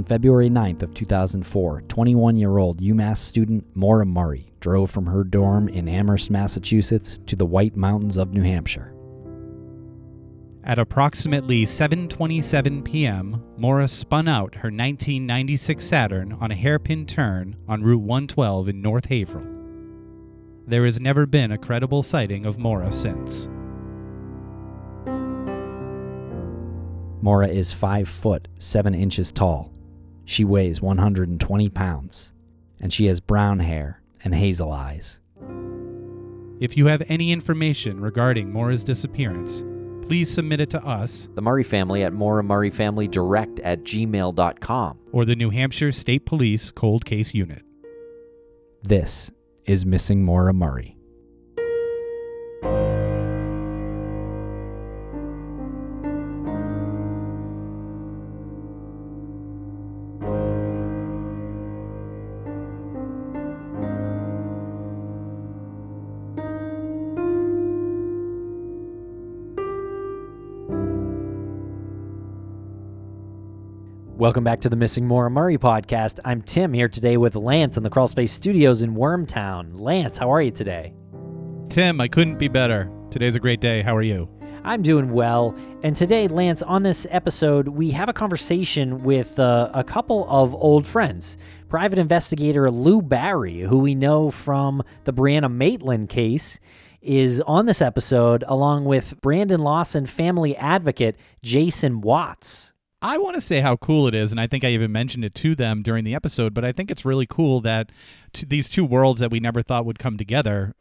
On February 9th of 2004, 21-year-old UMass student Maura Murray drove from her dorm in Amherst, Massachusetts to the White Mountains of New Hampshire. At approximately 7:27 p.m., Maura spun out her 1996 Saturn on a hairpin turn on Route 112 in North Haverhill. There has never been a credible sighting of Maura since. Maura is 5 foot 7 inches tall. She weighs 120 pounds, and she has brown hair and hazel eyes. If you have any information regarding Maura's disappearance, please submit it to us, The Murray family at MauraMurrayFamilyDirect@gmail.com. or the New Hampshire State Police Cold Case Unit. This is Missing Maura Murray. Welcome back to the Missing Maura Murray podcast. I'm Tim here today with Lance in the Crawlspace studios in Wormtown. Lance, how are you today? Tim, I couldn't be better. Today's a great day. How are you? I'm doing well. And today, Lance, on this episode, we have a conversation with a couple of old friends. Private investigator Lou Barry, who we know from the Brianna Maitland case, is on this episode, along with Brandon Lawson family advocate Jason Watts. I want to say how cool it is, and I think I even mentioned it to them during the episode, but I think it's really cool that these two worlds that we never thought would come together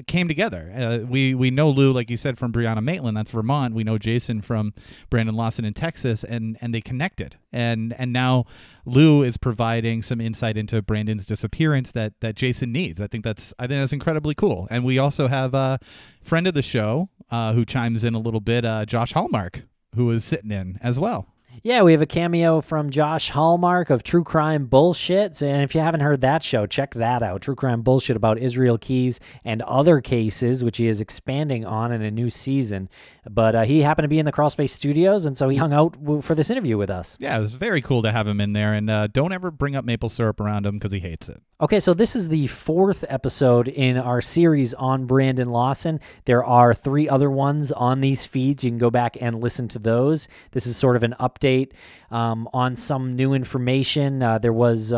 came together. We know Lou, like you said, from Brianna Maitland, that's Vermont. We know Jason from Brandon Lawson in Texas, and they connected. And now Lou is providing some insight into Brandon's disappearance that Jason needs. I think that's incredibly cool. And we also have a friend of the show who chimes in a little bit, Josh Hallmark, who is sitting in as well. Yeah, we have a cameo from Josh Hallmark of True Crime Bullshit. And if you haven't heard that show, check that out. True Crime Bullshit about Israel Keys and other cases, which he is expanding on in a new season. But he happened to be in the Crawlspace studios, and so he hung out for this interview with us. Yeah, it was very cool to have him in there. And don't ever bring up maple syrup around him because he hates it. Okay, so this is the 4th episode in our series on Brandon Lawson. There are 3 other ones on these feeds. You can go back and listen to those. This is sort of an update on some new information. There was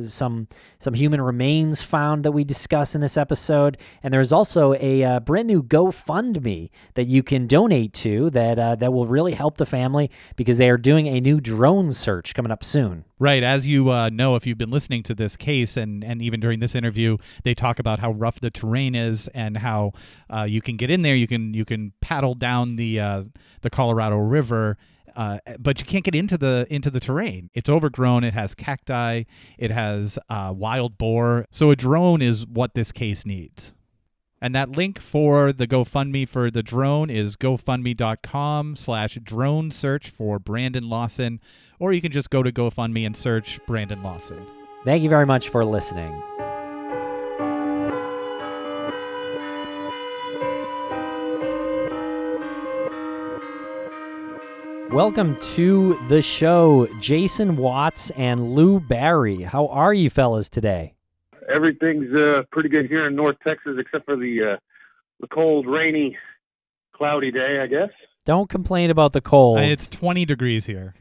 some human remains found that we discuss in this episode, and there's also a brand new GoFundMe that you can donate to that will really help the family because they are doing a new drone search coming up soon. Right. As you know, if you've been listening to this case and even during this interview, they talk about how rough the terrain is and how you can get in there. You can paddle down the Colorado River, but you can't get into the terrain. It's overgrown. It has cacti. It has wild boar. So a drone is what this case needs. And that link for the GoFundMe for the drone is gofundme.com/drone search for Brandon Lawson, or you can just go to GoFundMe and search Brandon Lawson. Thank you very much for listening. Welcome to the show, Jason Watts and Lou Barry. How are you fellas today? Everything's pretty good here in North Texas, except for the cold, rainy, cloudy day, I guess. Don't complain about the cold. It's 20 degrees here,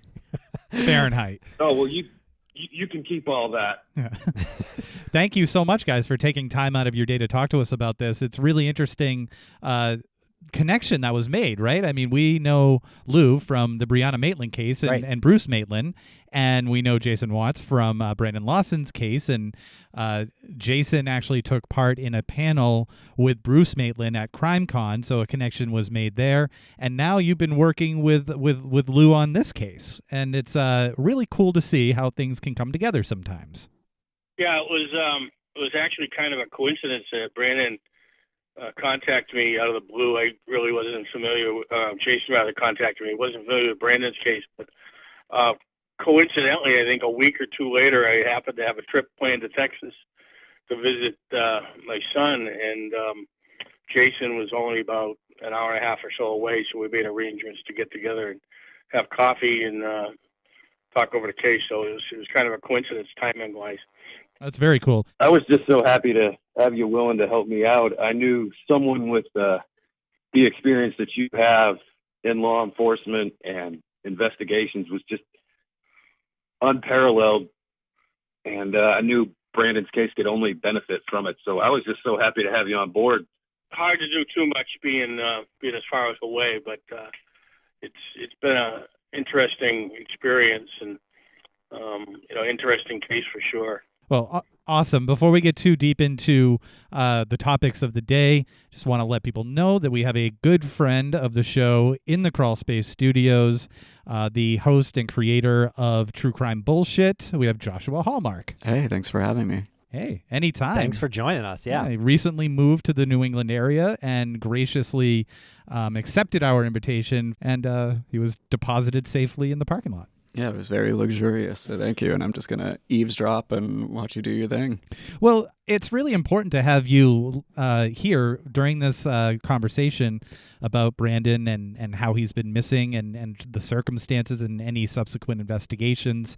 Fahrenheit. Oh, well, you can keep all that. Yeah. Thank you so much, guys, for taking time out of your day to talk to us about this. It's really interesting connection that was made, right? I mean, we know Lou from the Brianna Maitland case and Bruce Maitland, and we know Jason Watts from Brandon Lawson's case, and Jason actually took part in a panel with Bruce Maitland at CrimeCon, so a connection was made there, and now you've been working with Lou on this case, and it's really cool to see how things can come together sometimes. Yeah, it was actually kind of a coincidence that Brandon contacted me out of the blue. I really wasn't familiar with Jason rather contacted me. He wasn't familiar with Brandon's case, but coincidentally, I think a week or two later, I happened to have a trip planned to Texas to visit my son, and Jason was only about an hour and a half or so away, so we made arrangements to get together and have coffee and talk over the case. So it was kind of a coincidence timing wise. That's very cool. I was just so happy to have you willing to help me out. I knew someone with the experience that you have in law enforcement and investigations was just unparalleled. And I knew Brandon's case could only benefit from it. So I was just so happy to have you on board. Hard to do too much being as far away, but it's been a interesting experience and interesting case for sure. Well, awesome. Before we get too deep into the topics of the day, just want to let people know that we have a good friend of the show in the Crawlspace studios, the host and creator of True Crime Bullshit. We have Joshua Hallmark. Hey, thanks for having me. Hey, anytime. Thanks for joining us. Yeah. He recently moved to the New England area and graciously accepted our invitation, and he was deposited safely in the parking lot. Yeah, it was very luxurious, so thank you. And I'm just going to eavesdrop and watch you do your thing. Well, it's really important to have you here during this conversation about Brandon and how he's been missing and the circumstances and any subsequent investigations.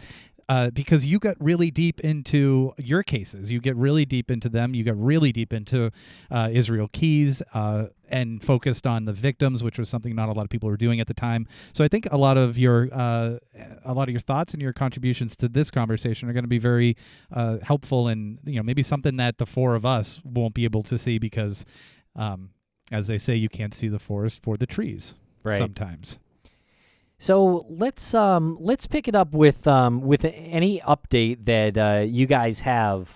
Because you got really deep into your cases. You get really deep into them. You got really deep into Israel Keys and focused on the victims, which was something not a lot of people were doing at the time. So I think a lot of your thoughts and your contributions to this conversation are going to be very helpful, and maybe something that the four of us won't be able to see because, as they say, you can't see the forest for the trees sometimes. So let's pick it up with any update that you guys have,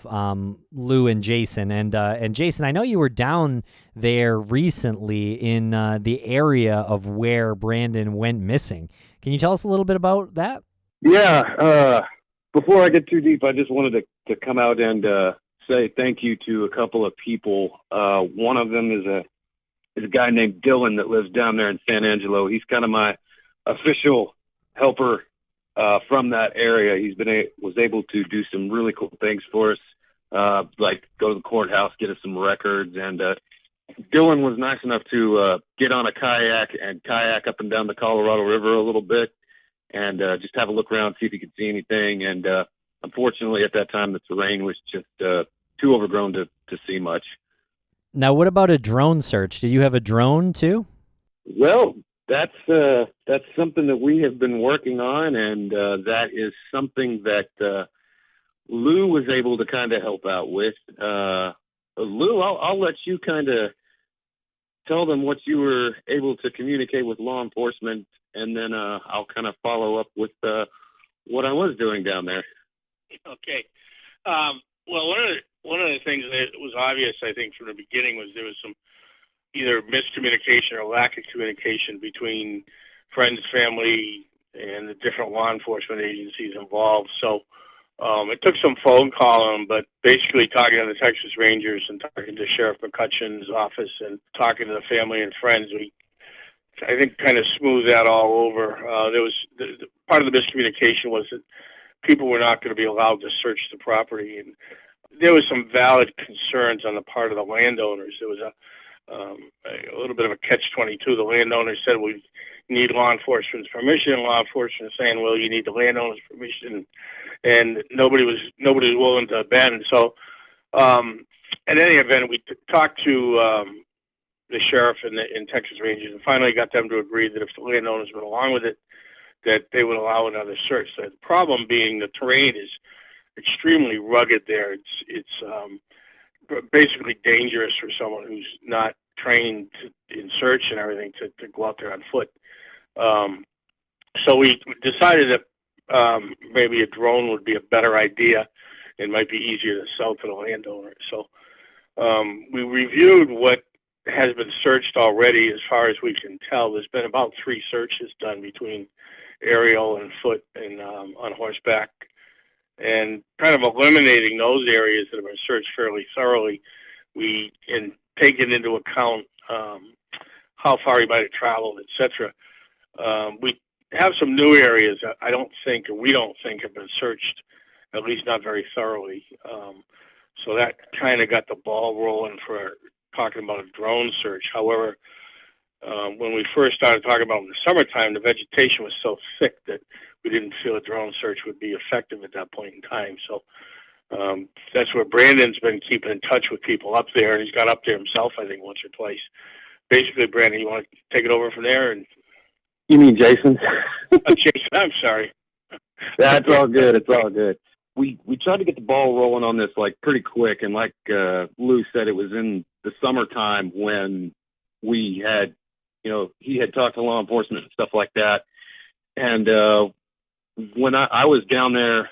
Lou and Jason. And Jason, I know you were down there recently in the area of where Brandon went missing. Can you tell us a little bit about that? Yeah. Before I get too deep, I just wanted to come out and say thank you to a couple of people. One of them is a guy named Dylan that lives down there in San Angelo. He's kind of my official helper from that area. He's was able to do some really cool things for us, like go to the courthouse, get us some records, and Dylan was nice enough to get on a kayak and kayak up and down the Colorado River a little bit and just have a look around, see if he could see anything. And unfortunately, at that time, the terrain was just too overgrown to see much. Now, what about a drone search? Did you have a drone too? Well, that's something that we have been working on, and that is something that Lou was able to kind of help out with. Lou, I'll let you kind of tell them what you were able to communicate with law enforcement, and then I'll kind of follow up with what I was doing down there. Okay. Well, one of the things that was obvious, I think, from the beginning was there was some either miscommunication or lack of communication between friends, family, and the different law enforcement agencies involved. So it took some phone calling, but basically talking to the Texas Rangers and talking to Sheriff McCutcheon's office and talking to the family and friends, I think, kind of smoothed that all over. There was part of the miscommunication was that people were not going to be allowed to search the property, and there was some valid concerns on the part of the landowners. There was a little bit of a catch-22. The landowners said we need law enforcement's permission. Law enforcement saying, well, you need the landowner's permission, and nobody was willing to bend. So, in any event, we talked to the sheriff and Texas Rangers, and finally got them to agree that if the landowners went along with it, that they would allow another search. So the problem being the terrain is extremely rugged there. It's basically dangerous for someone who's not trained in search and everything to go out there on foot. So we decided that maybe a drone would be a better idea and might be easier to sell to the landowner. So we reviewed what has been searched already. As far as we can tell, there's been about 3 searches done between aerial and foot and on horseback, and kind of eliminating those areas that have been searched fairly thoroughly. We, in taking into account how far he might have traveled, etc. We have some new areas that we don't think have been searched, at least not very thoroughly. So that kind of got the ball rolling for talking about a drone search. However, when we first started talking about in the summertime, the vegetation was so thick that we didn't feel a drone search would be effective at that point in time. So that's where Brandon's been keeping in touch with people up there, and he's got up there himself, I think, once or twice. Basically, Brandon, you want to take it over from there? And You mean Jason? Jason, I'm sorry. That's all good. It's all good. We tried to get the ball rolling on this like pretty quick, and like Lou said, it was in the summertime when we had, he had talked to law enforcement and stuff like that. And when I was down there,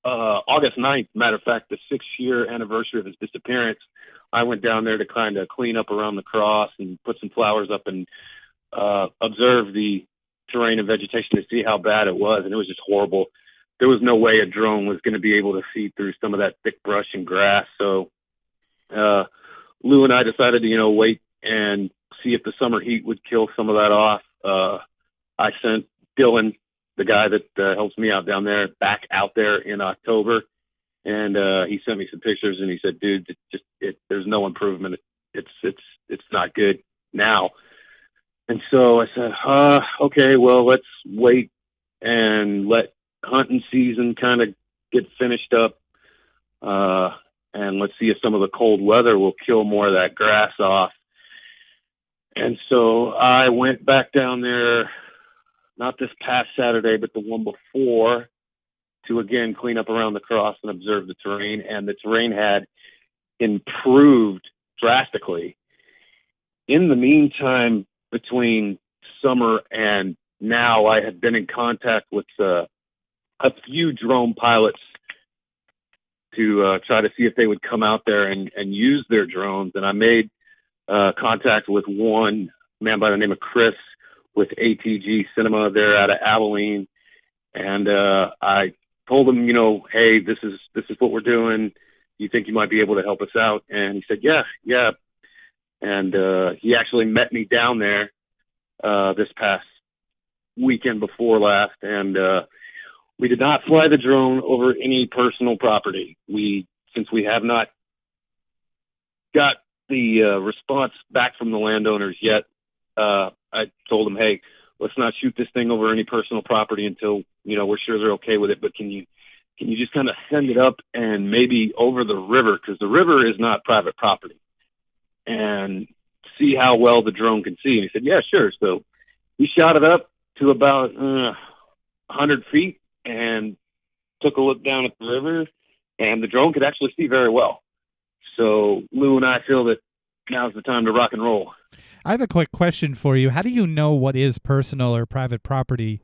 August 9th, matter of fact, the 6-year anniversary of his disappearance, I went down there to kind of clean up around the cross and put some flowers up and observe the terrain and vegetation to see how bad it was. And it was just horrible. There was no way a drone was going to be able to see through some of that thick brush and grass. So Lou and I decided to, wait and see if the summer heat would kill some of that off. I sent Dylan, the guy that helps me out down there, back out there in October. And he sent me some pictures and he said, dude, there's no improvement. It's not good now. And so I said, okay, well, let's wait and let hunting season kind of get finished up. And let's see if some of the cold weather will kill more of that grass off. And so I went back down there, not this past Saturday, but the one before, to again clean up around the cross and observe the terrain. And the terrain had improved drastically. In the meantime, between summer and now, I had been in contact with a few drone pilots to try to see if they would come out there and use their drones. And I made contact with one man by the name of Chris with ATG Cinema there out of Abilene. And I told him, hey, this is what we're doing. You think you might be able to help us out? And he said, yeah. And he actually met me down there this past weekend before last. And we did not fly the drone over any personal property. Since we have not got the response back from the landowners yet, I told them, hey, let's not shoot this thing over any personal property until, we're sure they're okay with it. But can you just kind of send it up and maybe over the river? Because the river is not private property. And see how well the drone can see. And he said, yeah, sure. So we shot it up to about 100 feet and took a look down at the river, and the drone could actually see very well. So Lou and I feel that now's the time to rock and roll. I have a quick question for you. How do you know what is personal or private property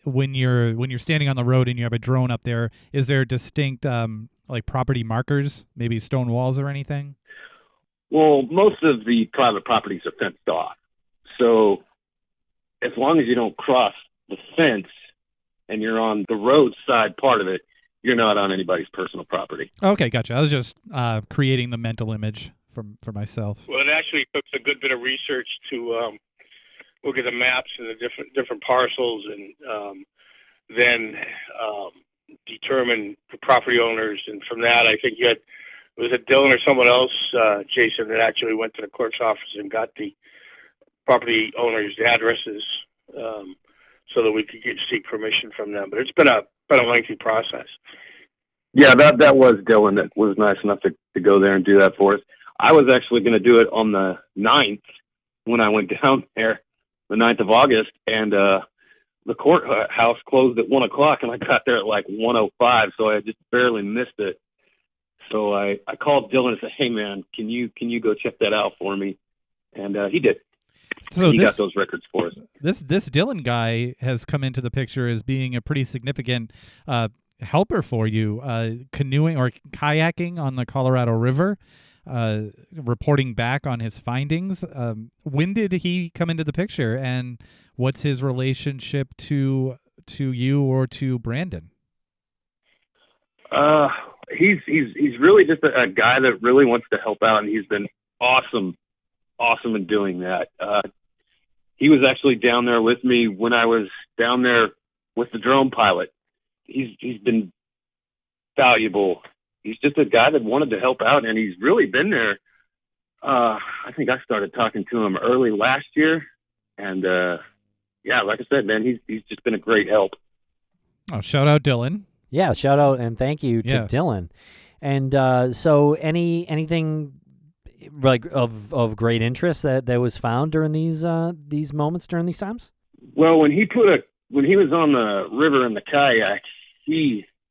when you're standing on the road and you have a drone up there? Is there distinct like property markers, maybe stone walls or anything? Well, most of the private properties are fenced off. So as long as you don't cross the fence and you're on the roadside part of it, you're not on anybody's personal property. Okay, gotcha. I was just creating the mental image for myself. Well, it actually took a good bit of research to look at the maps and the different parcels, and then determine the property owners. And from that, I think was it Dylan or someone else, Jason, that actually went to the clerk's office and got the property owners' addresses so that we could seek permission from them. But it's been a lengthy process. Yeah, that was Dylan that was nice enough to go there and do that for us. I was actually going to do it on the 9th when I went down there, the 9th of August, and the courthouse closed at 1 o'clock, and I got there at like 1:05, so I just barely missed it. So I called Dylan and said, hey, man, can you go check that out for me? And he did. So he got those records for us. This Dylan guy has come into the picture as being a pretty significant helper for you, canoeing or kayaking on the Colorado River, reporting back on his findings. When did he come into the picture, and what's his relationship to you or to Brandon? He's really just a guy that really wants to help out, and he's been awesome in doing that. He was actually down there with me when I was down there with the drone pilot. He's been valuable. He's just a guy that wanted to help out, and he's really been there I think I started talking to him early last year, and yeah, like I said, man, he's just been a great help. Oh, shout out Dylan. Yeah, shout out and thank you to Yeah. Dylan. And so anything like of great interest that was found during these moments during these times? Well, when he was on the river in the kayak,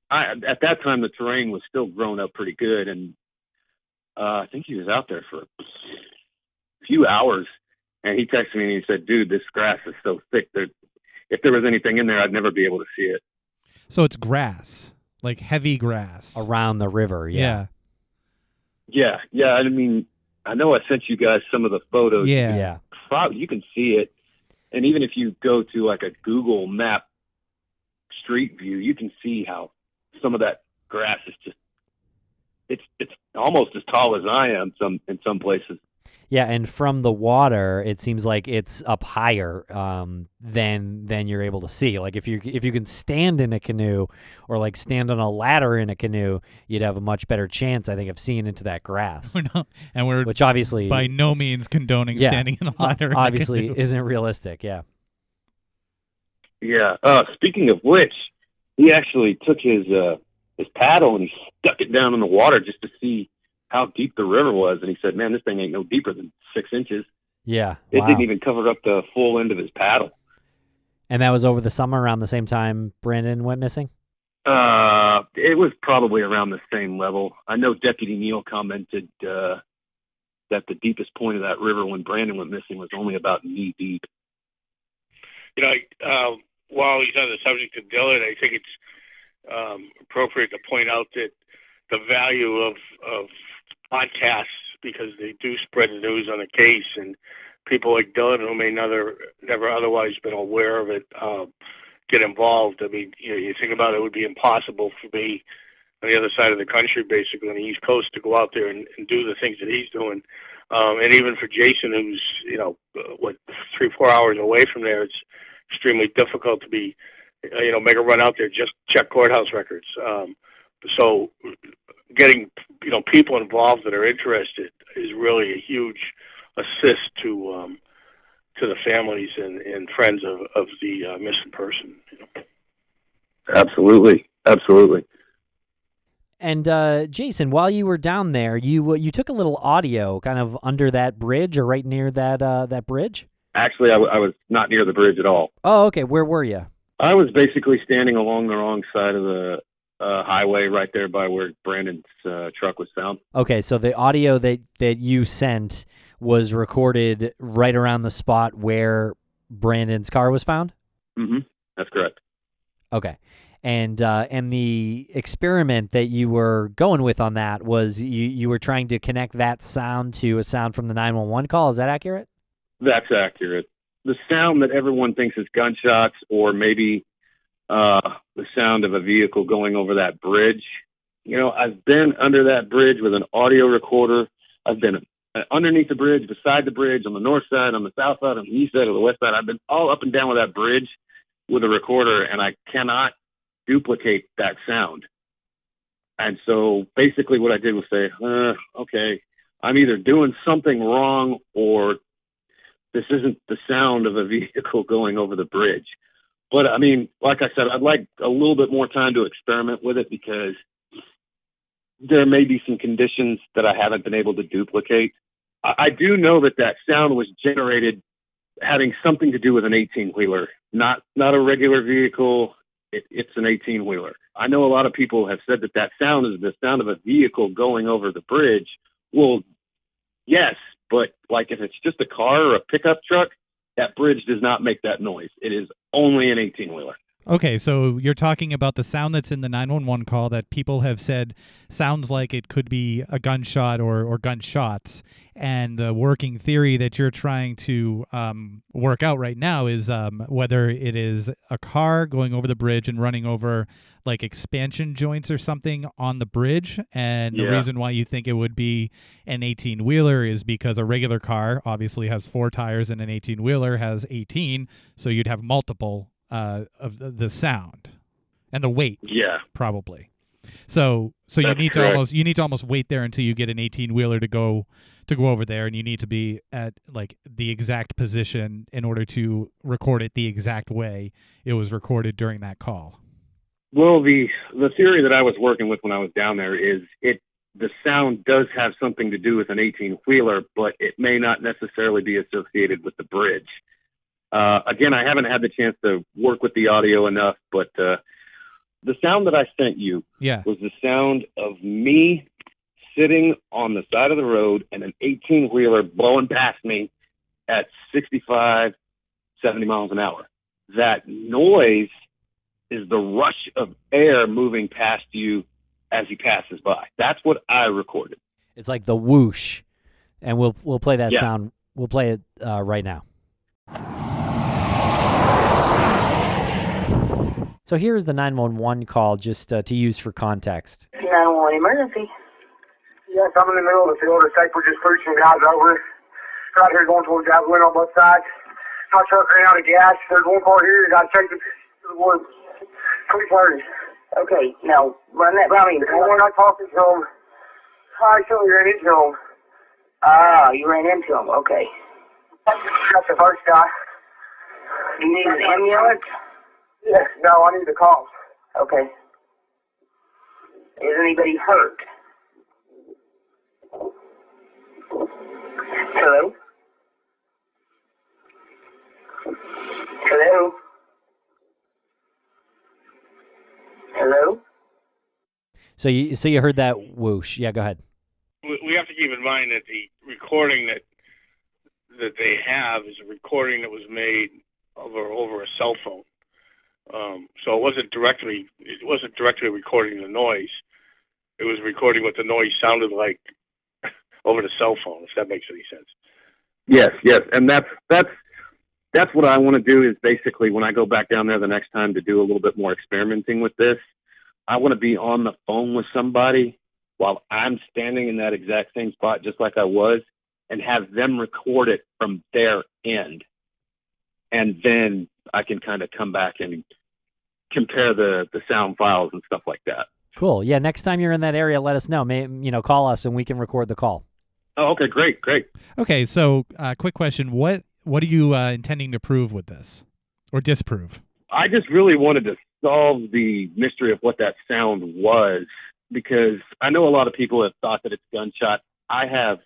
at that time the terrain was still grown up pretty good, and I think he was out there for a few hours, and he texted me and he said, "Dude, this grass is so thick that if there was anything in there, I'd never be able to see it." So it's grass, like heavy grass. Around the river, yeah. Yeah. I mean, I know I sent you guys some of the photos. Yeah. Yeah. You can see it, and even if you go to like a Google Map Street View, you can see how some of that grass is just it's almost as tall as I am in some places. Yeah, and from the water, it seems like it's up higher than you're able to see. Like if you can stand in a canoe or like stand on a ladder in a canoe, you'd have a much better chance, I think, of seeing into that grass. And we're Which obviously by no means condoning standing in a ladder. in a obviously canoe. isn't realistic. Yeah. Yeah. Speaking of which, he actually took his paddle and he stuck it down in the water just to see how deep the river was, and he said, "Man, this thing ain't no deeper than 6 inches." Yeah. It wow. didn't even cover up the full end of his paddle. And that was over the summer, around the same time Brandon went missing? It was probably around the same level. I know Deputy Neal commented that the deepest point of that river when Brandon went missing was only about knee deep. You know, while he's on the subject of Dylan, I think it's appropriate to point out that the value of podcasts, because they do spread the news on a case, and people like Dylan who may never otherwise been aware of it get involved. I mean, you think about it, it would be impossible for me on the other side of the country, basically on the East Coast, to go out there and do the things that he's doing. And even for Jason, who's 3-4 hours away from there, it's extremely difficult to be make a run out there, just check courthouse records. So getting people involved that are interested is really a huge assist to the families and friends of the missing person. Absolutely. And Jason, while you were down there, you took a little audio kind of under that bridge or right near that bridge? Actually, I was not near the bridge at all. Oh, okay. Where were you? I was basically standing along the wrong side of the highway right there by where Brandon's truck was found. Okay, so the audio that you sent was recorded right around the spot where Brandon's car was found? Mm-hmm. That's correct. Okay. And the experiment that you were going with on that was you were trying to connect that sound to a sound from the 911 call. Is that accurate? That's accurate. The sound that everyone thinks is gunshots, or maybe the sound of a vehicle going over that bridge. I've been under that bridge with an audio recorder. I've been underneath the bridge, beside the bridge, on the north side, on the south side, on the east side, or the west side. I've been all up and down with that bridge with a recorder, and I cannot duplicate that sound. And so basically what I did was say, okay, I'm either doing something wrong or this isn't the sound of a vehicle going over the bridge. But I mean, like I said, I'd like a little bit more time to experiment with it, because there may be some conditions that I haven't been able to duplicate. I do know that sound was generated having something to do with an 18-wheeler, not a regular vehicle. It's an 18-wheeler. I know a lot of people have said that sound is the sound of a vehicle going over the bridge. Well, yes, but like if it's just a car or a pickup truck, that bridge does not make that noise. It is only an 18-wheeler. Okay, so you're talking about the sound that's in the 911 call that people have said sounds like it could be a gunshot or gunshots. And the working theory that you're trying to work out right now is whether it is a car going over the bridge and running over like expansion joints or something on the bridge. And the reason why you think it would be an 18-wheeler is because a regular car obviously has 4 tires and an 18-wheeler has 18. So you'd have multiple of the sound and the weight. Yeah, probably. So you need to almost wait there until you get an 18-wheeler to go to go over there, and you need to be at like the exact position in order to record it the exact way it was recorded during that call. Well, the theory that I was working with when I was down there is the sound does have something to do with an 18-wheeler, but it may not necessarily be associated with the bridge. Again, I haven't had the chance to work with the audio enough, but the sound that I sent you was the sound of me sitting on the side of the road and an 18-wheeler blowing past me at 65, 70 miles an hour. That noise is the rush of air moving past you as he passes by. That's what I recorded. It's like the whoosh, and we'll play that sound. We'll play it right now. So here's the 911 call, just to use for context. 911 emergency. Yes, I'm in the middle of the field. It's like we're just pushing guys over. Right here going towards Javelin on both sides. My truck ran out of gas. There's one part here. You got to take it to the woods. Please hurry. Okay, now run that by me. We're not talking to him. I still ran into him. Ah, you ran into him. Okay. That's the first guy. You need an ambulance? Yes, no, I need the call. Okay. Is anybody hurt? Hello? Hello? Hello? So you heard that whoosh. Yeah, go ahead. We have to keep in mind that the recording that they have is a recording that was made over a cell phone. So it wasn't directly recording the noise. It was recording what the noise sounded like over the cell phone, if that makes any sense. Yes, and that's what I want to do. Is basically when I go back down there the next time to do a little bit more experimenting with this, I want to be on the phone with somebody while I'm standing in that exact same spot, just like I was, and have them record it from their end, and then I can kind of come back and compare the sound files and stuff like that. Cool. Yeah, next time you're in that area, let us know. Call us and we can record the call. Oh, okay, great. Okay, so quick question: What are you intending to prove with this, or disprove? I just really wanted to solve the mystery of what that sound was, because I know a lot of people have thought that it's gunshot. The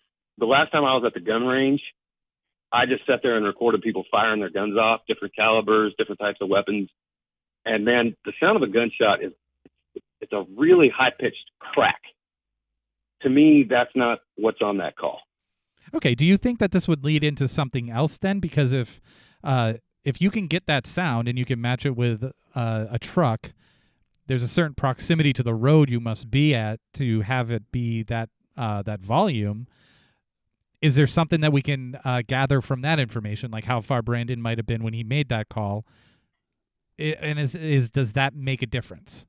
last time I was at the gun range, I just sat there and recorded people firing their guns off, different calibers, different types of weapons. And then the sound of a gunshot it's a really high-pitched crack. To me, that's not what's on that call. Okay, do you think that this would lead into something else then? Because if you can get that sound and you can match it with a truck, there's a certain proximity to the road you must be at to have it be that volume. Is there something that we can gather from that information, like how far Brandon might have been when he made that call? And does that make a difference?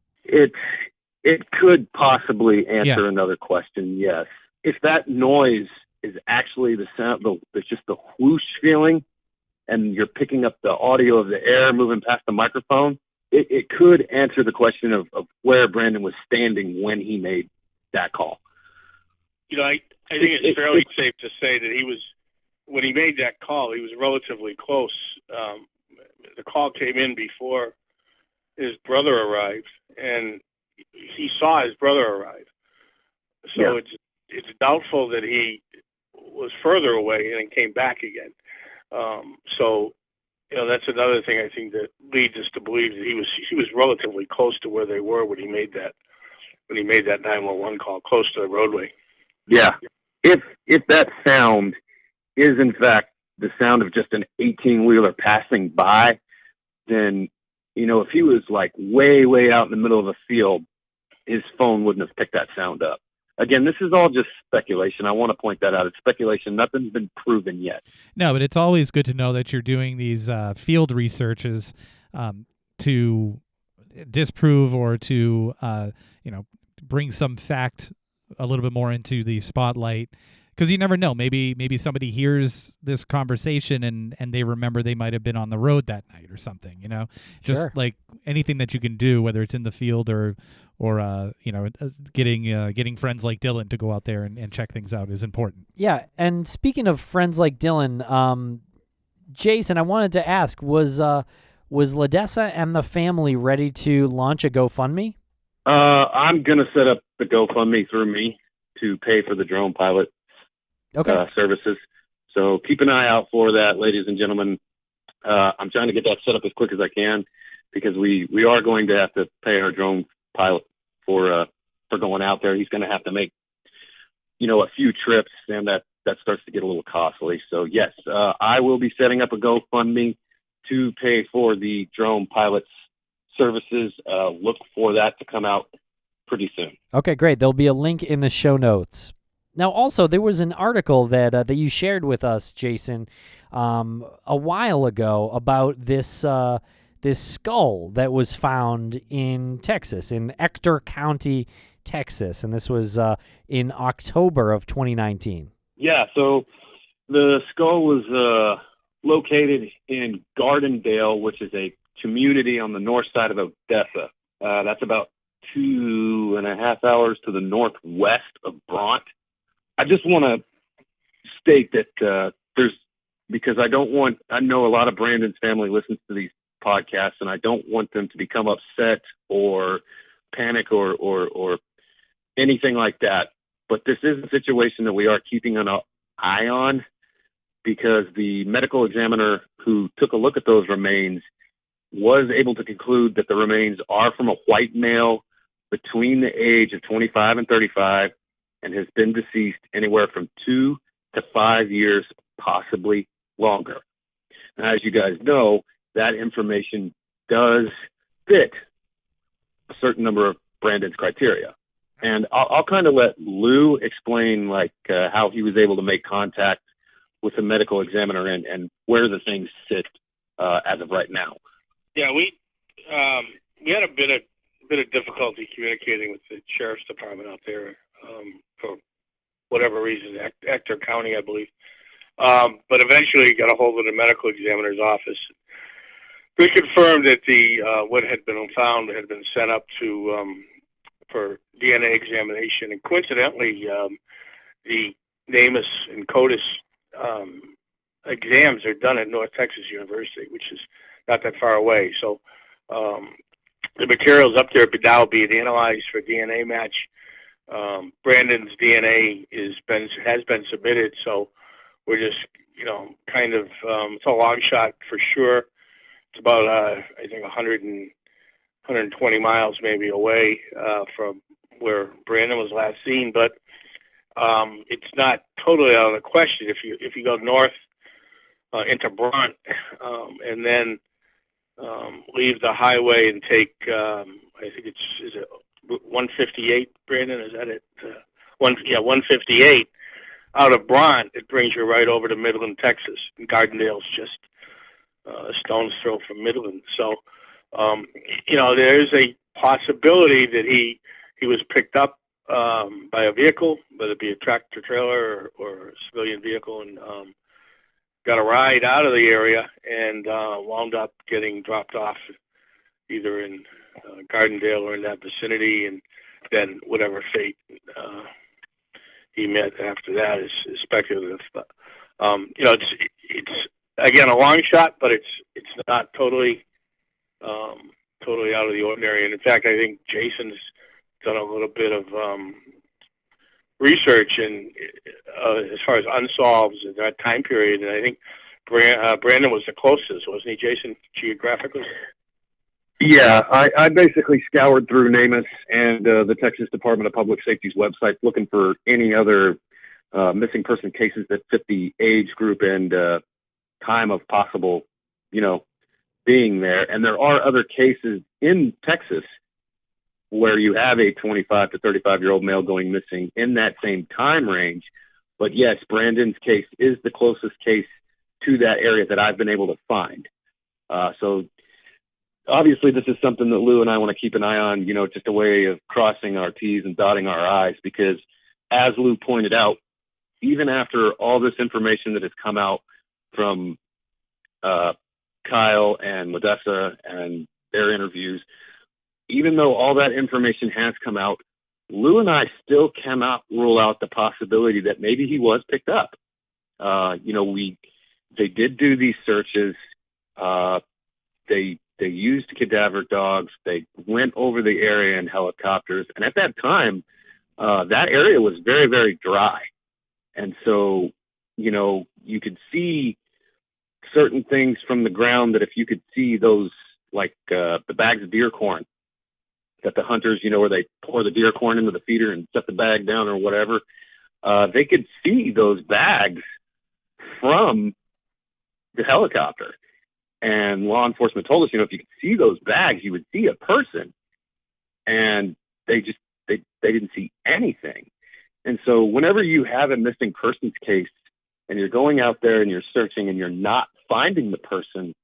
It could possibly answer another question, yes. If that noise is actually the sound, it's just the whoosh feeling, and you're picking up the audio of the air moving past the microphone, it could answer the question of where Brandon was standing when he made that call. I think it's fairly safe to say that when he made that call, he was relatively close. The call came in before his brother arrived, and he saw his brother arrive. So it's doubtful that he was further away and then came back again. That's another thing I think that leads us to believe that he was relatively close to where they were when he made that 911 call, close to the roadway. Yeah. If that sound is in fact the sound of just an 18-wheeler passing by, then, if he was like way, way out in the middle of a field, his phone wouldn't have picked that sound up. Again, this is all just speculation. I want to point that out. It's speculation. Nothing's been proven yet. No, but it's always good to know that you're doing these field researches to disprove or to bring some fact a little bit more into the spotlight, because you never know. Maybe somebody hears this conversation and they remember they might have been on the road that night or something. Just Sure. like anything that you can do, whether it's in the field or getting friends like Dylan to go out there and check things out is important. Yeah, and speaking of friends like Dylan, Jason, I wanted to ask, was Ledessa and the family ready to launch a GoFundMe? I'm gonna set up the GoFundMe through me to pay for the drone pilot services. So keep an eye out for that, ladies and gentlemen. I'm trying to get that set up as quick as I can because we are going to have to pay our drone pilot for going out there. He's going to have to make, a few trips, and that starts to get a little costly. So yes, I will be setting up a GoFundMe to pay for the drone pilot's services. Look for that to come out pretty soon. Okay, great. There'll be a link in the show notes. Now, also, there was an article that you shared with us, Jason, a while ago about this this skull that was found in Texas, in Ector County, Texas, and this was in October of 2019. Yeah, so the skull was located in Gardendale, which is a community on the north side of Odessa. That's about 2.5 hours to the northwest of Brant. I just want to state that because I know a lot of Brandon's family listens to these podcasts, and I don't want them to become upset or panic or anything like that. But this is a situation that we are keeping an eye on because the medical examiner who took a look at those remains was able to conclude that the remains are from a white male between the age of 25 and 35 and has been deceased anywhere from 2 to 5 years, possibly longer. And as you guys know, that information does fit a certain number of Brandon's criteria. And I'll kind of let Lou explain how he was able to make contact with the medical examiner and where the things sit as of right now. Yeah, we had a bit of difficulty communicating with the sheriff's department out there for whatever reason, Ector County, I believe. But eventually got a hold of the medical examiner's office. We confirmed that the what had been found had been sent up to for DNA examination, and coincidentally, the NamUs and CODIS exams are done at North Texas University, which is not that far away. So the materials up there now being analyzed for DNA match. Brandon's DNA has been submitted, so we're just kind of it's a long shot for sure. It's about I think 120 miles maybe away from where Brandon was last seen, but it's not totally out of the question. If you go north into Brant and then leave the highway and take I think is it 158, Brandon? Is that it? 158 out of Brant. It brings you right over to Midland, Texas. And Gardendale's just a stone's throw from Midland. So, there is a possibility that he was picked up by a vehicle, whether it be a tractor trailer or a civilian vehicle, and got a ride out of the area and wound up getting dropped off either in Gardendale or in that vicinity, and then whatever fate he met after that is speculative. But it's again a long shot, but it's not totally out of the ordinary. And in fact, I think Jason's done a little bit of research and as far as unsolved in that time period, and I think Brandon was the closest, wasn't he, Jason, geographically? Yeah, I basically scoured through NamUs and the Texas Department of Public Safety's website looking for any other missing person cases that fit the age group and time of possible, being there. And there are other cases in Texas where you have a 25 to 35-year-old male going missing in that same time range. But yes, Brandon's case is the closest case to that area that I've been able to find. So obviously this is something that Lou and I want to keep an eye on, just a way of crossing our T's and dotting our I's, because as Lou pointed out, even after all this information that has come out from Kyle and Modessa and their interviews, even though all that information has come out, Lou and I still cannot rule out the possibility that maybe he was picked up. They did do these searches. They used cadaver dogs. They went over the area in helicopters. And at that time, that area was very, very dry. And so, you could see certain things from the ground that if you could see those, like the bags of deer corn that the hunters, where they pour the deer corn into the feeder and set the bag down or whatever, they could see those bags from the helicopter. And law enforcement told us, if you could see those bags, you would see a person. And they didn't see anything. And so whenever you have a missing persons case and you're going out there and you're searching and you're not finding the person,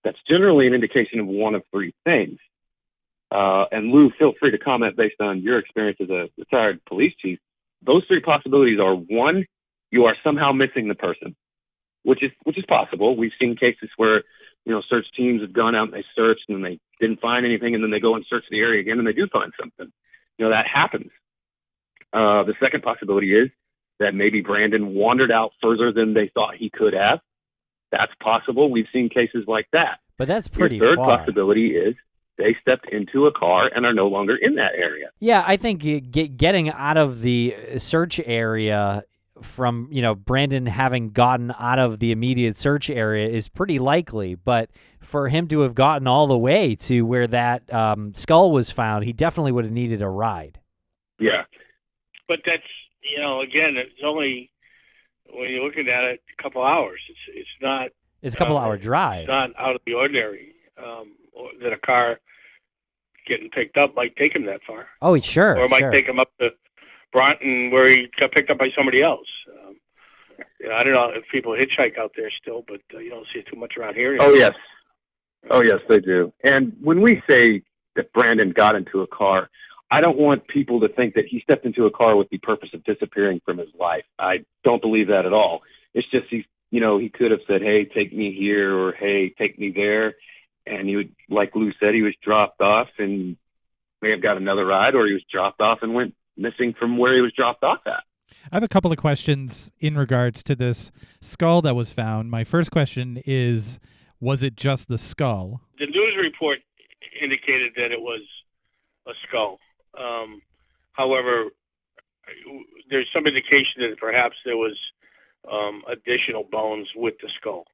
that's generally an indication of one of three things. And Lou, feel free to comment based on your experience as a retired police chief. Those three possibilities are: one, you are somehow missing the person, which is possible. We've seen cases where, search teams have gone out and they searched and they didn't find anything, and then they go and search the area again and they do find something. That happens. The second possibility is that maybe Brandon wandered out further than they thought he could have. That's possible. We've seen cases like that. But that's pretty The third far. possibility is they stepped into a car and are no longer in that area. Yeah, I think getting out of the search area from, Brandon having gotten out of the immediate search area is pretty likely. But for him to have gotten all the way to where that skull was found, he definitely would have needed a ride. Yeah. But that's, again, it's only, when you're looking at it, a couple hours. It's not. It's a couple hour drive. It's not out of the ordinary or that a car getting picked up might take him that far. Oh, sure. Or it might sure. take him up to Bronton where he got picked up by somebody else. I don't know if people hitchhike out there still, but you don't see it too much around here. Oh, yes, they do. And when we say that Brandon got into a car, I don't want people to think that he stepped into a car with the purpose of disappearing from his life. I don't believe that at all. It's just he could have said, "Hey, take me here," or "Hey, take me there," and he would, like Lou said, he was dropped off and may have got another ride, or he was dropped off and went missing from where he was dropped off at. I have a couple of questions in regards to this skull that was found. My first question is, was it just the skull? The news report indicated that it was a skull. However, there's some indication that perhaps there was additional bones with the skull.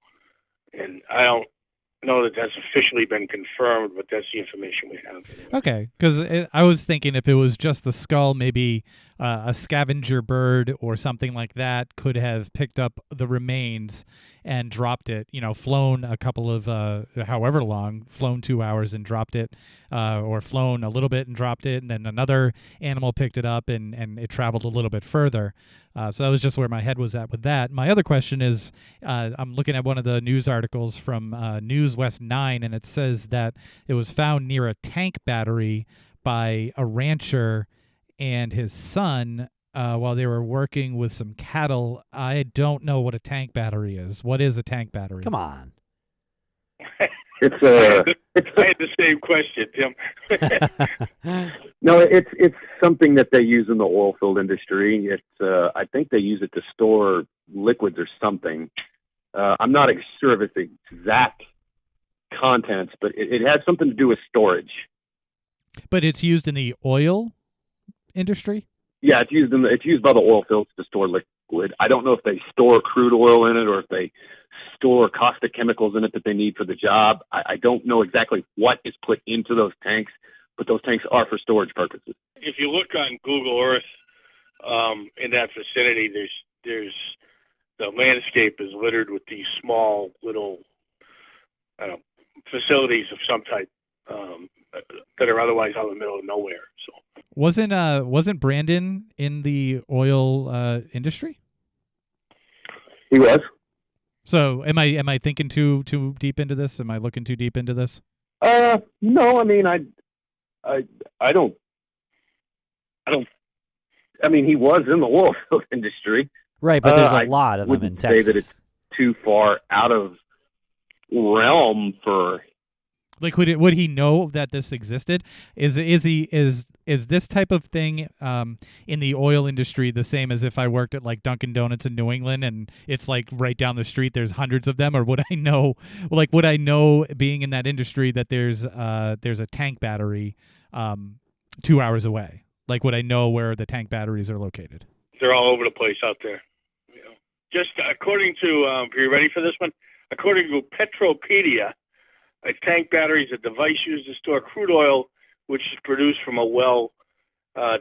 And I don't know that that's officially been confirmed, but that's the information we have. Okay, because I was thinking if it was just the skull, maybe a scavenger bird or something like that could have picked up the remains and dropped it, flown a couple of, however long, flown 2 hours and dropped it, or flown a little bit and dropped it, and then another animal picked it up and it traveled a little bit further. So that was just where my head was at with that. My other question is, I'm looking at one of the news articles from News West 9, and it says that it was found near a tank battery by a rancher and his son while they were working with some cattle. I don't know what a tank battery is. What is a tank battery? Come on. It's I had the same question, Tim. No, it's something that they use in the oil field industry. It's I think they use it to store liquids or something. I'm not sure of its exact contents, but it has something to do with storage. But it's used in the oil industry? Yeah, it's used by the oil fields to store liquid. I don't know if they store crude oil in it or if they store caustic chemicals in it that they need for the job. I don't know exactly what is put into those tanks, but those tanks are for storage purposes. If you look on Google Earth in that vicinity, there's the landscape is littered with these small little facilities of some type that are otherwise out in the middle of nowhere. So wasn't Brandon in the oil industry? He was. So am I thinking too deep into this? Am I looking too deep into this? No, I mean I don't. I mean, he was in the oil field industry. Right, but there's a I lot of them in wouldn't Texas. say that it's too far out of realm for. Like, would he know that this existed? Is this type of thing in the oil industry the same as if I worked at like Dunkin' Donuts in New England and it's like right down the street there's hundreds of them? Or would I know being in that industry that there's a tank battery 2 hours away? Like, would I know where the tank batteries are located? They're all over the place out there. You know, just according to, are you ready for this one? According to Petropedia, a tank battery is a device used to store crude oil, which is produced from a well.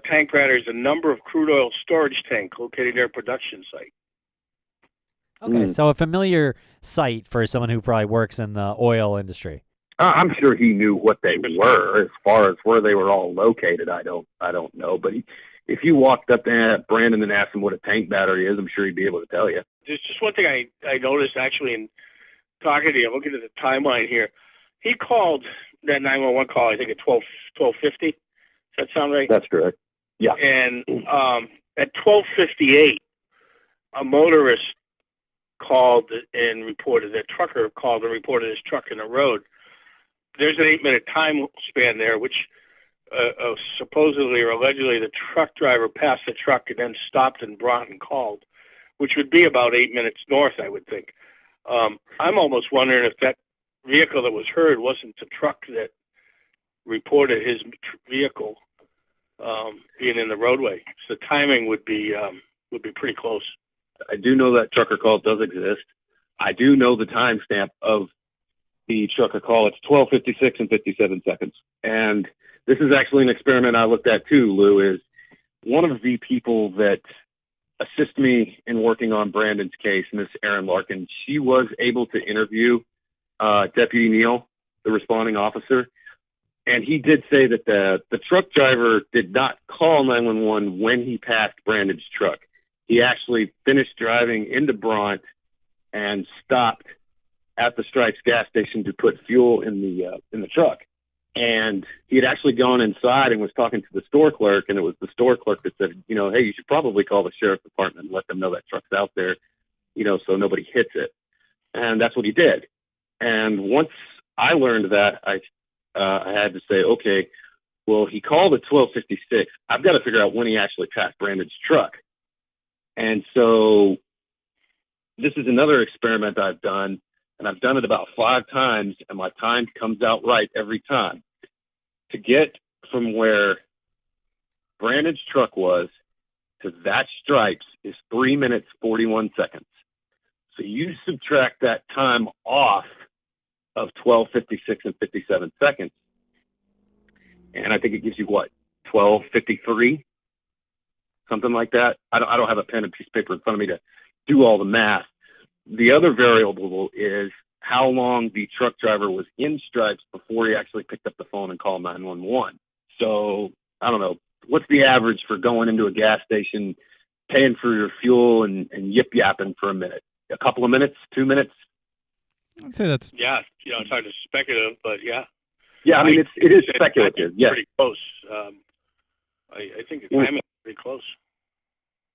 Tank battery is a number of crude oil storage tank located near a production site. Okay, so a familiar site for someone who probably works in the oil industry. I'm sure he knew what they were. As far as where they were all located, I don't know. But if you walked up to Brandon and asked him what a tank battery is, I'm sure he'd be able to tell you. There's just one thing I noticed actually in talking to you. I'm looking at the timeline here. He called that 911 call, I think, at 12:50. Does that sound right? That's correct. Yeah. And at 12:58, a motorist called and reported, a trucker called and reported his truck in the road. There's an 8-minute time span there, which supposedly or allegedly the truck driver passed the truck and then stopped and brought and called, which would be about 8 minutes north, I would think. I'm almost wondering if that vehicle that was heard wasn't the truck that reported his vehicle being in the roadway. So the timing would be pretty close. I do know that trucker call does exist. I do know the timestamp of the trucker call. It's 12:56 and 57 seconds. And this is actually an experiment I looked at too, Lou, is one of the people that assist me in working on Brandon's case, Miss Erin Larkin. She was able to interview Deputy Neal, the responding officer, and he did say that the truck driver did not call 911 when he passed Brandon's truck. He actually finished driving into Bront and stopped at the Stripes gas station to put fuel in the truck. And he had actually gone inside and was talking to the store clerk, and it was the store clerk that said, hey, you should probably call the sheriff's department and let them know that truck's out there, so nobody hits it. And that's what he did. And once I learned that, I had to say, okay, well, he called at 12:56. I've got to figure out when he actually passed Brandon's truck. And so this is another experiment I've done, and I've done it about 5 times, and my time comes out right every time. To get from where Brandon's truck was to that Stripes is 3 minutes, 41 seconds. So you subtract that time off of 12:56 and 57 seconds, and I think it gives you, 12:53? Something like that. I don't have a pen and piece of paper in front of me to do all the math. The other variable is how long the truck driver was in Stripes before he actually picked up the phone and called 911. So I don't know. What's the average for going into a gas station, paying for your fuel, and yip-yapping for a minute? A couple of minutes? 2 minutes? I'd say that's... Yeah, it's hard to speculative, but yeah. Yeah, I mean, it is speculative, yeah. Pretty close. I think the timing is pretty close.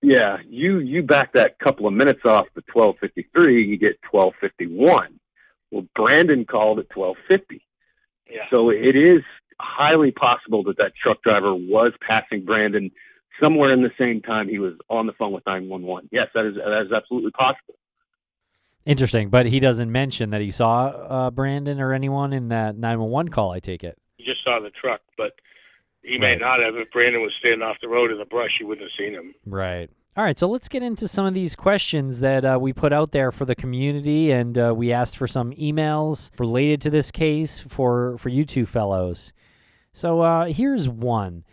Yeah, you back that couple of minutes off the 12:53, you get 12:51. Well, Brandon called at 12:50. Yeah. So it is highly possible that truck driver was passing Brandon somewhere in the same time he was on the phone with 911. Yes, that is absolutely possible. Interesting, but he doesn't mention that he saw Brandon or anyone in that 911 call, I take it. He just saw the truck, but he may not have. If Brandon was standing off the road in the brush, you wouldn't have seen him. Right. All right, so let's get into some of these questions that we put out there for the community, and we asked for some emails related to this case for you two fellows. So here's one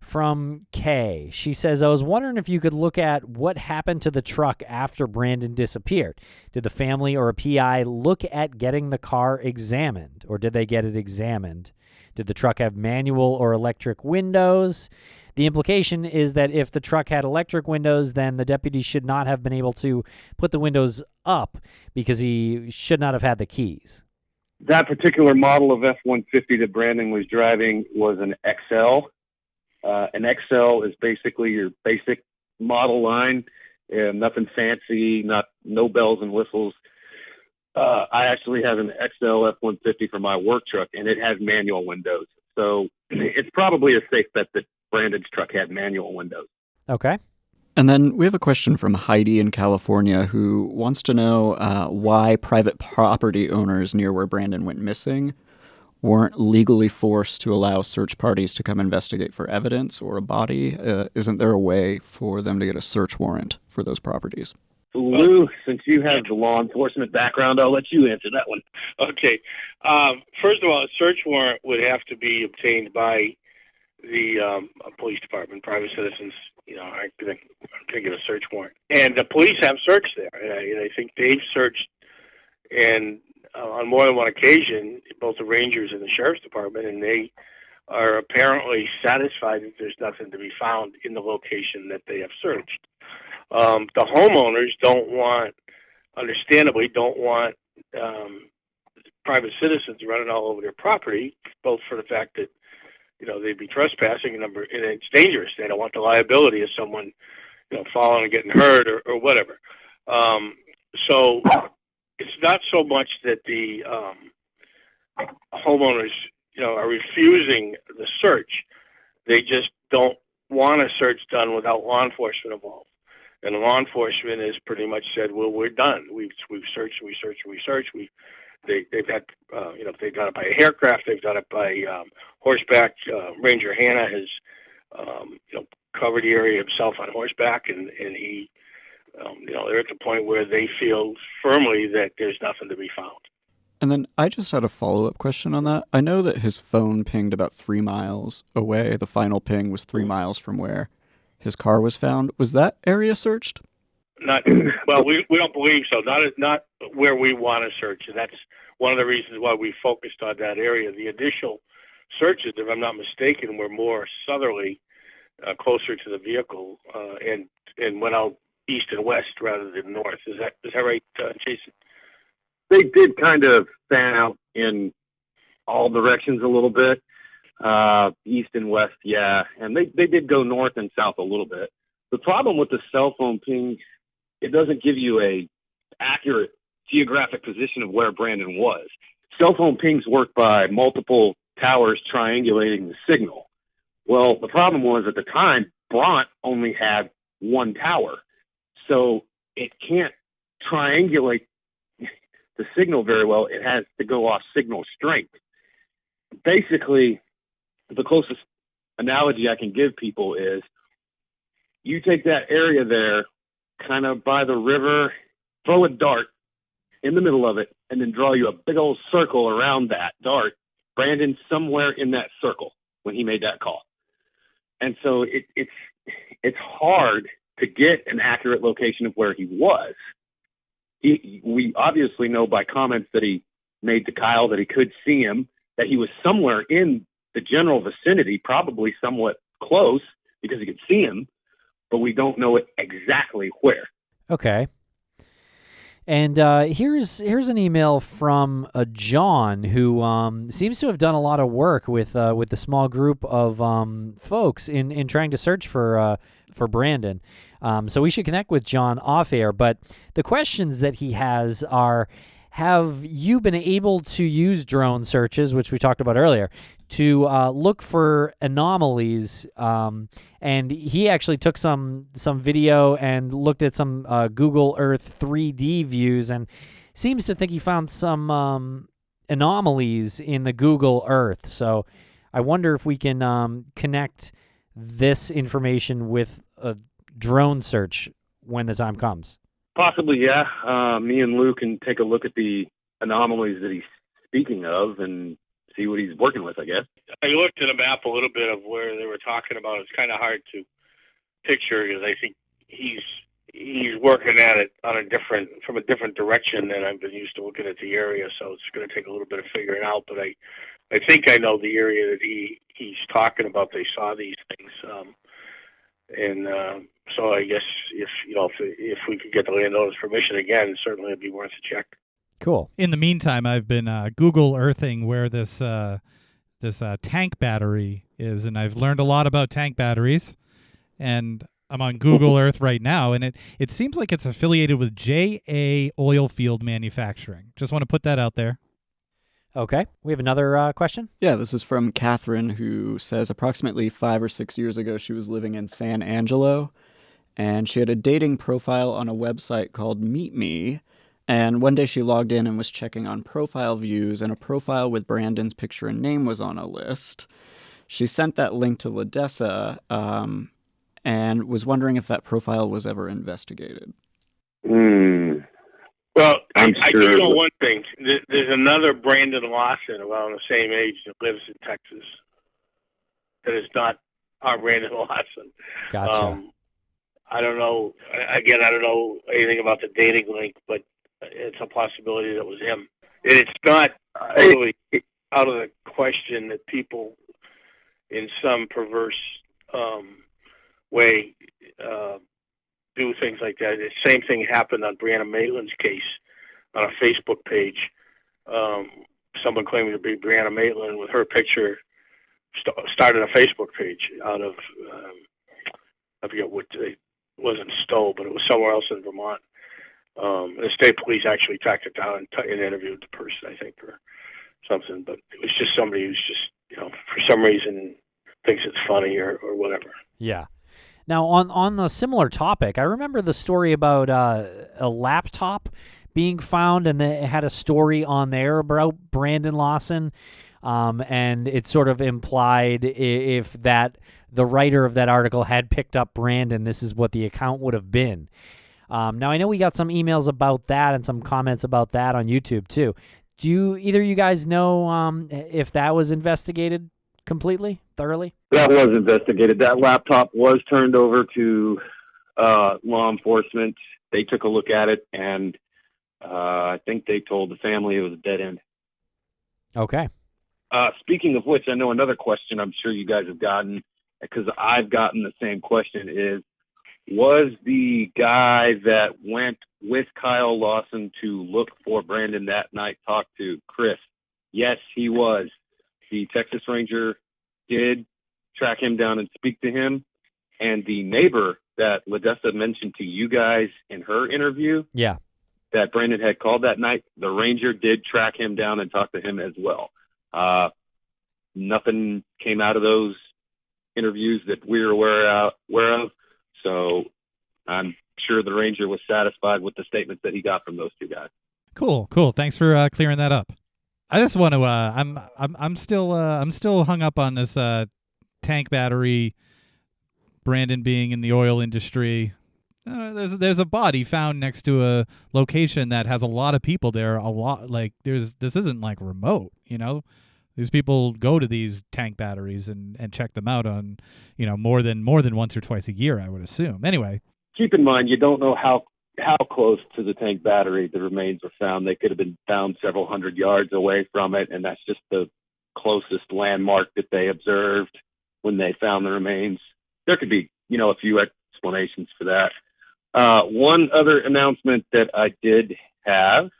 from Kay. She says, I was wondering if you could look at what happened to the truck after Brandon disappeared. Did the family or a PI look at getting the car examined, or did they get it examined? Did the truck have manual or electric windows? The implication is that if the truck had electric windows, then the deputy should not have been able to put the windows up because he should not have had the keys. That particular model of F-150 that Brandon was driving was an XL. An XL is basically your basic model line. Yeah, nothing fancy, no bells and whistles. I actually have an XL F-150 for my work truck, and it has manual windows. So it's probably a safe bet that Brandon's truck had manual windows. Okay. And then we have a question from Heidi in California who wants to know why private property owners near where Brandon went missing weren't legally forced to allow search parties to come investigate for evidence or a body. Isn't there a way for them to get a search warrant for those properties? Lou, since you have the law enforcement background, I'll let you answer that one. Okay. First of all, a search warrant would have to be obtained by the police department. Private citizens, aren't going to get a search warrant. And the police have searched there. And I think they've searched, and on more than one occasion, both the Rangers and the Sheriff's Department, and they are apparently satisfied that there's nothing to be found in the location that they have searched. The homeowners understandably don't want private citizens running all over their property, both for the fact that, they'd be trespassing and it's dangerous. They don't want the liability of someone, falling and getting hurt or whatever. So it's not so much that the homeowners, are refusing the search. They just don't want a search done without law enforcement involved. And law enforcement has pretty much said, well, we're done. We've searched, we searched, we searched. They've had, they've done it by aircraft, they've done it by horseback. Ranger Hanna has, covered the area himself on horseback, and he, they're at the point where they feel firmly that there's nothing to be found. And then I just had a follow-up question on that. I know that his phone pinged about 3 miles away. The final ping was 3 miles from where his car was found. Was that area searched? Not well. We don't believe so. Not where we want to search, and that's one of the reasons why we focused on that area. The initial searches, if I'm not mistaken, were more southerly, closer to the vehicle, and went out east and west rather than north. Is that right, Jason? They did kind of fan out in all directions a little bit, east and west, yeah, and they did go north and south a little bit. The problem with the cell phone ping, it doesn't give you a accurate geographic position of where Brandon was. Cell phone pings work by multiple towers triangulating the signal. Well, the problem was at the time, Bront only had one tower, so it can't triangulate the signal very well. It has to go off signal strength. Basically, the closest analogy I can give people is you take that area there, kind of by the river, throw a dart in the middle of it, and then draw you a big old circle around that dart. Brandon's somewhere in that circle when he made that call. And so it's hard to get an accurate location of where he was. We obviously know by comments that he made to Kyle that he could see him, that he was somewhere in the general vicinity, probably somewhat close because he could see him, but we don't know it exactly where. Okay. And here's an email from John, who seems to have done a lot of work with the small group of folks in trying to search for Brandon. So we should connect with John off air. But the questions that he has are: have you been able to use drone searches, which we talked about earlier, to look for anomalies? And he actually took some video and looked at some Google Earth 3D views and seems to think he found some anomalies in the Google Earth. So I wonder if we can connect this information with a drone search when the time comes. Possibly, yeah. Me and Lou can take a look at the anomalies that he's speaking of and see what he's working with, I guess. I looked at a map a little bit of where they were talking about. It's kind of hard to picture because I think he's working at it from a different direction than I've been used to looking at the area. So it's going to take a little bit of figuring out. But I think I know the area that he's talking about. They saw these things, so I guess if we could get the landowner's permission again, certainly it'd be worth a check. Cool. In the meantime, I've been Google Earthing where this tank battery is, and I've learned a lot about tank batteries. And I'm on Google Earth right now, and it seems like it's affiliated with JA Oilfield Manufacturing. Just want to put that out there. Okay. We have another question. Yeah, this is from Catherine, who says approximately 5 or 6 years ago, she was living in San Angelo, and she had a dating profile on a website called Meet Me. And one day she logged in and was checking on profile views, and a profile with Brandon's picture and name was on a list. She sent that link to Ledessa, and was wondering if that profile was ever investigated. Well, I'm I sure do know it was. one thing. There's another Brandon Lawson around the same age that lives in Texas that is not our Brandon Lawson. Gotcha. I don't know. Again, I don't know anything about the dating link, but it's a possibility that was him. And it's not totally out of the question that people, in some perverse way, do things like that. The same thing happened on Brianna Maitland's case on a Facebook page. Someone claiming to be Brianna Maitland with her picture started a Facebook page out of, I forget what, it wasn't Stowe, but it was somewhere else in Vermont. The state police actually tracked it down and interviewed the person, I think, or something. But it was just somebody who's just, for some reason thinks it's funny or whatever. Yeah. Now, on the similar topic, I remember the story about a laptop being found, and it had a story on there about Brandon Lawson, and it sort of implied if the writer of that article had picked up Brandon, this is what the account would have been. Now, I know we got some emails about that and some comments about that on YouTube, too. Do either of you guys know if that was investigated completely, thoroughly? That was investigated. That laptop was turned over to law enforcement. They took a look at it, and I think they told the family it was a dead end. Okay. Speaking of which, I know another question I'm sure you guys have gotten, because I've gotten the same question, is, was the guy that went with Kyle Lawson to look for Brandon that night talked to Chris? Yes, he was. The Texas Ranger did track him down and speak to him. And the neighbor that Ledessa mentioned to you guys in her interview, Yeah. that Brandon had called that night, the Ranger did track him down and talk to him as well. Nothing came out of those interviews that we're aware of. So I'm sure the Ranger was satisfied with the statements that he got from those two guys. Cool. Thanks for clearing that up. I just want to. I'm still hung up on this tank battery. Brandon being in the oil industry. There's a body found next to a location that has a lot of people there. A lot this isn't like remote. These people go to these tank batteries and check them out on more than once or twice a year, I would assume. Anyway, keep in mind you don't know how close to the tank battery the remains were found. They could have been found several hundred yards away from it, and that's just the closest landmark that they observed when they found the remains. There could be, a few explanations for that. One other announcement that I did have,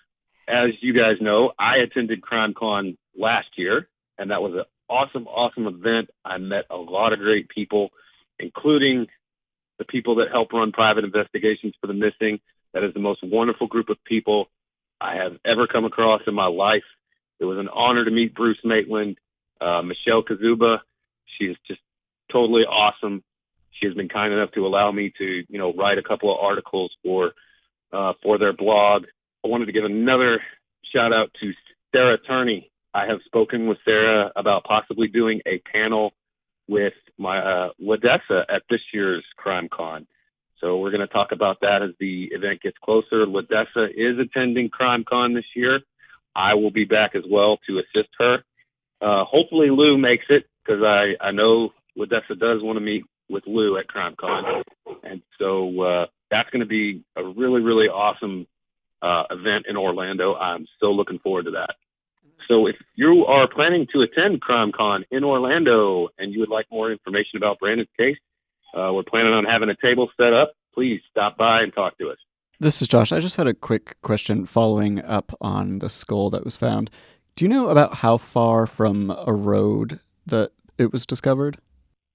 as you guys know, I attended CrimeCon last year, and that was an awesome event. I met a lot of great people, including the people that help run private investigations for the missing. That is the most wonderful group of people I have ever come across in my life. It was an honor to meet Bruce Maitland, Michelle Kazuba. She is just totally awesome. She has been kind enough to allow me to, write a couple of articles for their blog. I wanted to give another shout out to Sarah Turney. I have spoken with Sarah about possibly doing a panel with my Ledessa at this year's CrimeCon. So we're going to talk about that as the event gets closer. Ledessa is attending CrimeCon this year. I will be back as well to assist her. Hopefully Lou makes it, because I know Ledessa does want to meet with Lou at CrimeCon. And so that's going to be a really, really awesome event in Orlando. I'm still looking forward to that. So if you are planning to attend CrimeCon in Orlando and you would like more information about Brandon's case, we're planning on having a table set up. Please stop by and talk to us. This is Josh. I just had a quick question following up on the skull that was found. Do you know about how far from a road that it was discovered?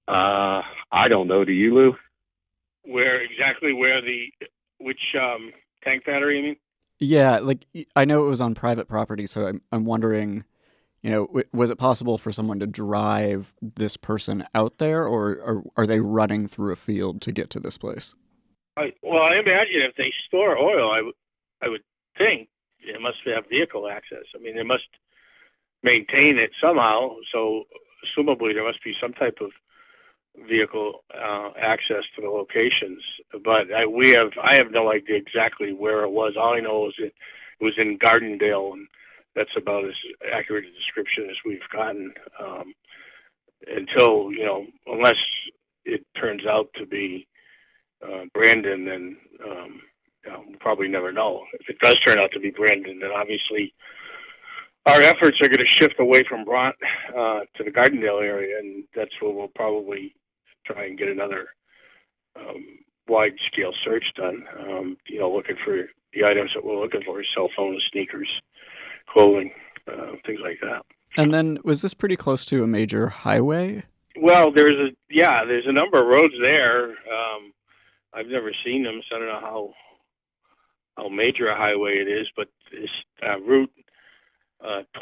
I don't know. Do you, Lou? Which tank battery, you mean? Yeah, like I know it was on private property, so I'm wondering, was it possible for someone to drive this person out there, or are they running through a field to get to this place? I imagine if they store oil, I would think it must have vehicle access. I mean, they must maintain it somehow, so assumably there must be some type of vehicle access to the locations. But I have no idea exactly where it was. All I know is it was in Gardendale, and that's about as accurate a description as we've gotten. Until unless it turns out to be Brandon, then we'll probably never know. If it does turn out to be Brandon, then obviously our efforts are going to shift away from Bront to the Gardendale area, and that's where we'll probably try and get another wide-scale search done. Looking for the items that we're looking for: cell phones, sneakers, clothing, things like that. And then, was this pretty close to a major highway? Well, there's a number of roads there. I've never seen them, so I don't know how major a highway it is. But this Route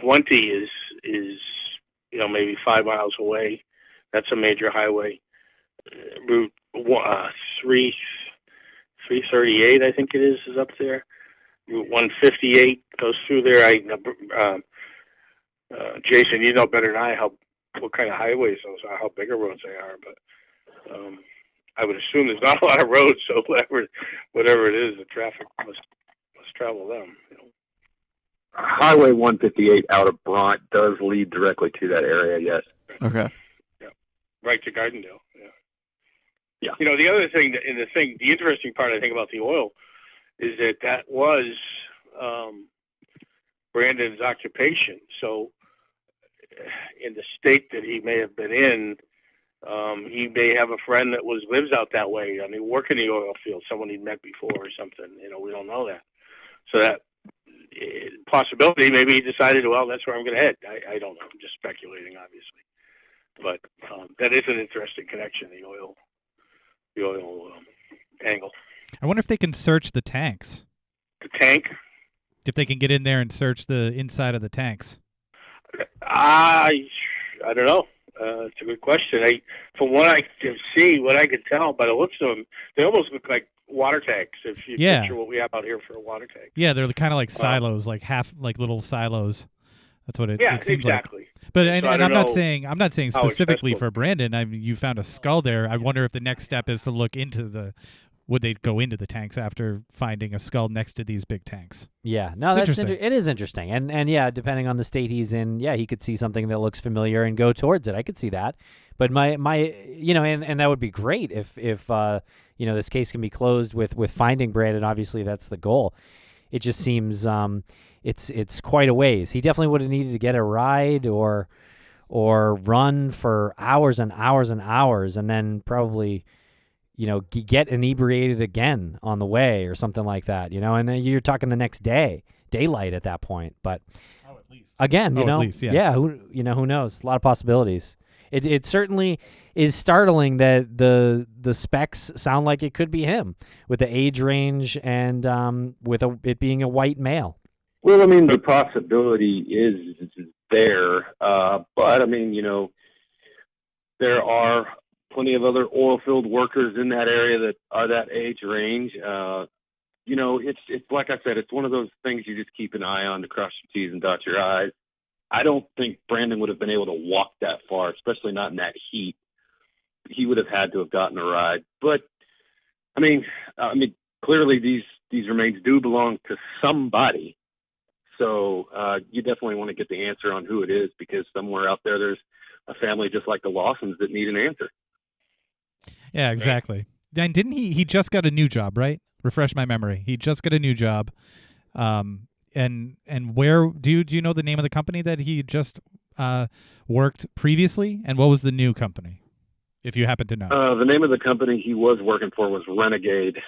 20 is maybe 5 miles away. That's a major highway. Route 338, I think it is up there. Route 158 goes through there. Jason, you know better than I what kind of highways those are, how big of roads they are, but I would assume there's not a lot of roads, so whatever it is, the traffic must travel them. Highway 158 out of Bront does lead directly to that area, yes. Okay. Yeah. Right to Gardendale, yeah. Yeah. The other thing, the interesting part I think about the oil is that was Brandon's occupation. So in the state that he may have been in, he may have a friend that lives out that way. I mean, working the oil field, someone he'd met before or something. We don't know that. So that possibility, maybe he decided, well, that's where I'm going to head. I don't know. I'm just speculating, obviously. But that is an interesting connection, the oil angle. I wonder if they can search the tanks. The tank? If they can get in there and search the inside of the tanks. I don't know. It's a good question. From what I can see, what I can tell by the looks of them, they almost look like water tanks. If you picture what we have out here for a water tank. Yeah, they're kind of like silos, like little silos. That's what it seems exactly. like. But so I'm not saying specifically for Brandon. You found a skull there. I wonder if the next step is to look into would they go into the tanks after finding a skull next to these big tanks? Yeah, no, it's interesting. It is interesting, and yeah, depending on the state he's in, yeah, he could see something that looks familiar and go towards it. I could see that, but my and that would be great if this case can be closed with finding Brandon. Obviously, that's the goal. It just seems it's quite a ways. He definitely would have needed to get a ride or run for hours and hours and hours, and then probably get inebriated again on the way or something like that, and then you're talking the next day, daylight at that point. But at least. Again, at least, yeah. Who knows? A lot of possibilities. It certainly is startling that the specs sound like it could be him with the age range and with it being a white male. Well, I mean, the possibility is there, but I mean, there are plenty of other oil field workers in that area that are that age range. It's like I said, it's one of those things you just keep an eye on to cross your T's and dot your I's. I don't think Brandon would have been able to walk that far, especially not in that heat. He would have had to have gotten a ride. But I mean, clearly these remains do belong to somebody. So you definitely want to get the answer on who it is, because somewhere out there's a family just like the Lawsons that need an answer. Yeah, exactly. And didn't he just got a new job, right? Refresh my memory. He just got a new job. And where do you know the name of the company that he just worked previously? And what was the new company, if you happen to know? The name of the company he was working for was Renegade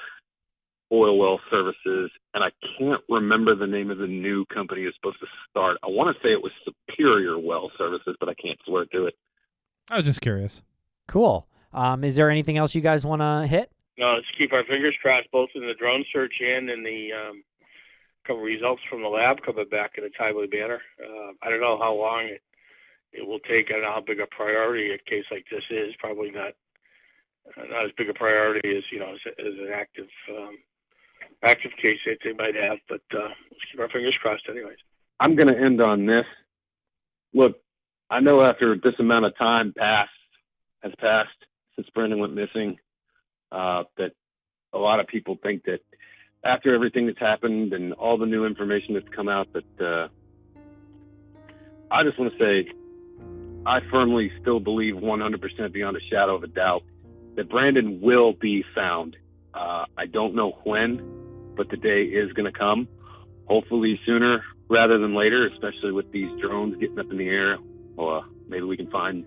Oil Well Services, and I can't remember the name of the new company he was supposed to start. I want to say it was Superior Well Services, but I can't swear to it. I was just curious. Cool. Is there anything else you guys want to hit? No, let's keep our fingers crossed, both in the drone search and in the couple results from the lab coming back in a timely manner. I don't know how long it will take. I don't know how big a priority a case like this is. Probably not as big a priority as as an active case that they might have. But let's keep our fingers crossed, anyways. I'm going to end on this. Look, I know after this amount of time has passed since Brandon went missing, that a lot of people think that after everything that's happened and all the new information that's come out, that I just want to say I firmly still believe 100% beyond a shadow of a doubt that Brandon will be found. I don't know when, but the day is going to come. Hopefully sooner rather than later, especially with these drones getting up in the air. Or maybe we can find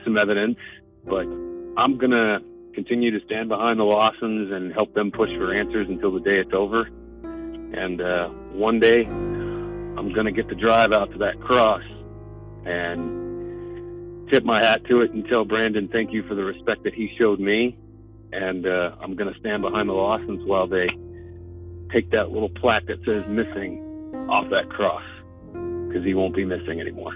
some evidence. But I'm going to continue to stand behind the Lawsons and help them push for answers until the day it's over. And one day, I'm going to get to drive out to that cross and tip my hat to it and tell Brandon thank you for the respect that he showed me. And I'm going to stand behind the Lawsons while they take that little plaque that says missing off that cross, because he won't be missing anymore.